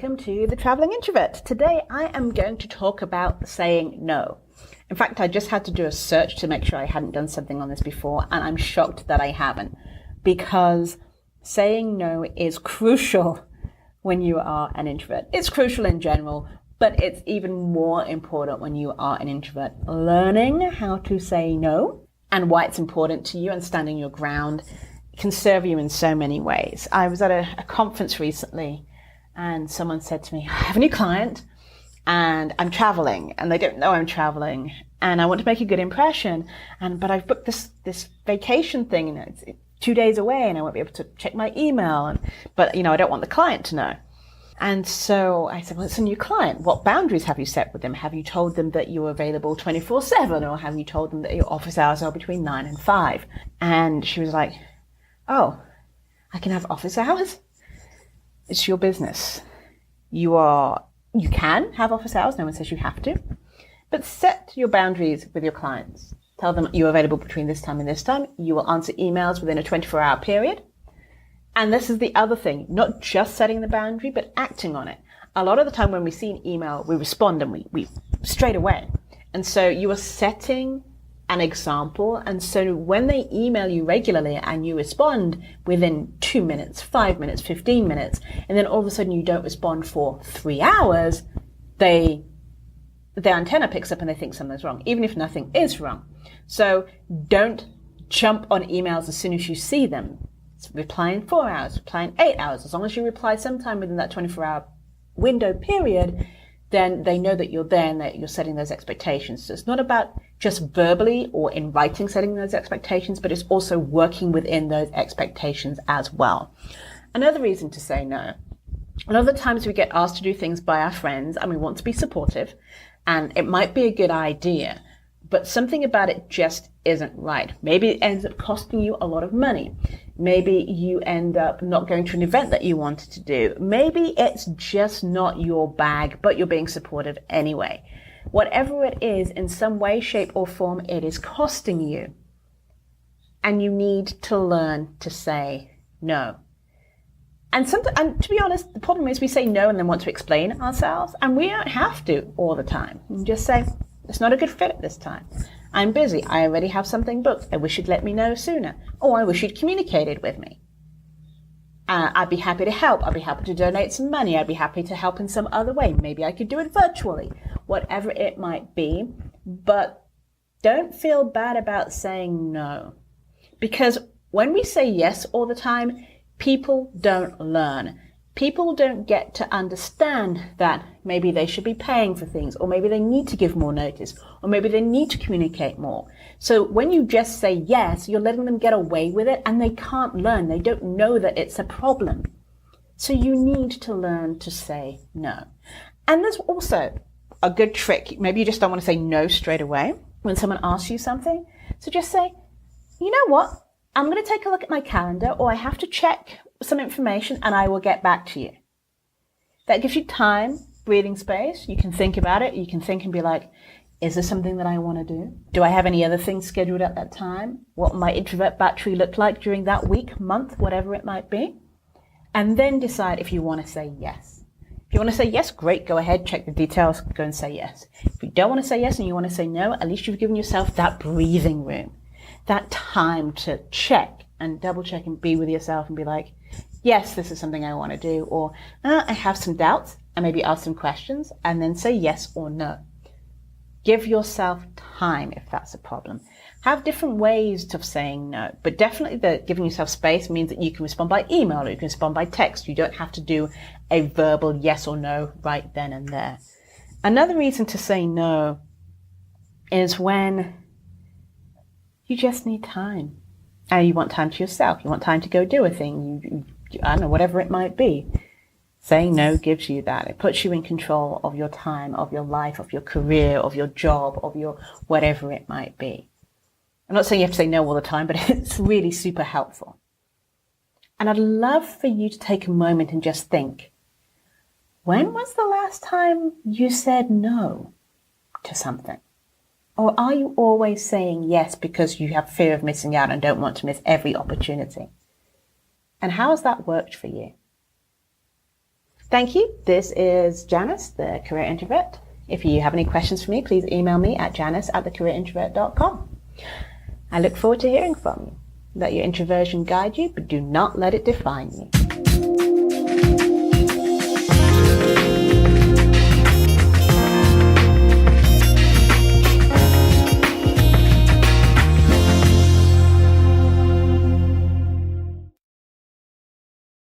welcome to The Traveling Introvert. Today I am going to talk about saying no. In fact, I just had to do a search to make sure I hadn't done something on this before, and I'm shocked that I haven't, because saying no is crucial when you are an introvert. It's crucial in general, but it's even more important when you are an introvert. Learning how to say no and why it's important to you and standing your ground can serve you in so many ways. I was at a conference recently and someone said to me, I have a new client and I'm traveling and they don't know I'm traveling and I want to make a good impression. But I've booked this vacation thing and it's 2 days away and I won't be able to check my email. But I don't want the client to know. And so I said, well, it's a new client. What boundaries have you set with them? Have you told them that you're available 24/7 or have you told them that your office hours are between 9 and 5? And she was like, oh, I can have office hours? It's your business. You can have office hours. No one says you have to. But set your boundaries with your clients. Tell them you're available between this time and this time. You will answer emails within a 24-hour period. And this is the other thing, not just setting the boundary, but acting on it. A lot of the time when we see an email, we respond and we straight away. And so you are setting an example. And so when they email you regularly and you respond within 2 minutes, 5 minutes, 15 minutes, and then all of a sudden you don't respond for 3 hours, their antenna picks up and they think something's wrong, even if nothing is wrong. So don't jump on emails as soon as you see them. Reply in 4 hours, reply in 8 hours. As long as you reply sometime within that 24-hour window period, then they know that you're there and that you're setting those expectations. So it's not about just verbally or in writing setting those expectations, but it's also working within those expectations as well. Another reason to say no. A lot of the times we get asked to do things by our friends and we want to be supportive and it might be a good idea, but something about it just isn't right. Maybe it ends up costing you a lot of money. Maybe you end up not going to an event that you wanted to do. Maybe it's just not your bag, but you're being supportive anyway. Whatever it is, in some way, shape, or form, it is costing you. And you need to learn to say no. And to be honest, the problem is we say no and then want to explain ourselves, and we don't have to all the time. You just say, it's not a good fit at this time. I'm busy. I already have something booked. I wish you'd let me know sooner. Or I wish you'd communicated with me. I'd be happy to help. I'd be happy to donate some money. I'd be happy to help in some other way. Maybe I could do it virtually. Whatever it might be. But don't feel bad about saying no. Because when we say yes all the time, people don't learn. People don't get to understand that maybe they should be paying for things, or maybe they need to give more notice, or maybe they need to communicate more. So when you just say yes, you're letting them get away with it and they can't learn. They don't know that it's a problem. So you need to learn to say no. And there's also a good trick. Maybe you just don't want to say no straight away when someone asks you something. So just say, you know what? I'm going to take a look at my calendar, or I have to check some information and I will get back to you. That gives you time, breathing space. You can think about it. You can think and be like, is this something that I want to do? Do I have any other things scheduled at that time? What my introvert battery look like during that week, month, whatever it might be? And then decide if you want to say yes. If you want to say yes, great, go ahead, check the details, go and say yes. If you don't want to say yes and you want to say no, at least you've given yourself that breathing room, that time to check and double check and be with yourself and be like, yes, this is something I want to do, or I have some doubts, and maybe ask some questions and then say yes or no. Give yourself time if that's a problem. Have different ways of saying no, but definitely giving yourself space means that you can respond by email or you can respond by text. You don't have to do a verbal yes or no right then and there. Another reason to say no is when you just need time. And you want time to yourself. You want time to go do a thing. I don't know, whatever it might be. Saying no gives you that. It puts you in control of your time, of your life, of your career, of your job, of your whatever it might be. I'm not saying you have to say no all the time, but it's really super helpful. And I'd love for you to take a moment and just think, when was the last time you said no to something? Or are you always saying yes because you have fear of missing out and don't want to miss every opportunity? And how has that worked for you? Thank you. This is Janice, the Career Introvert. If you have any questions for me, please email me at janice@thecareerintrovert.com. I look forward to hearing from you. Let your introversion guide you, but do not let it define you.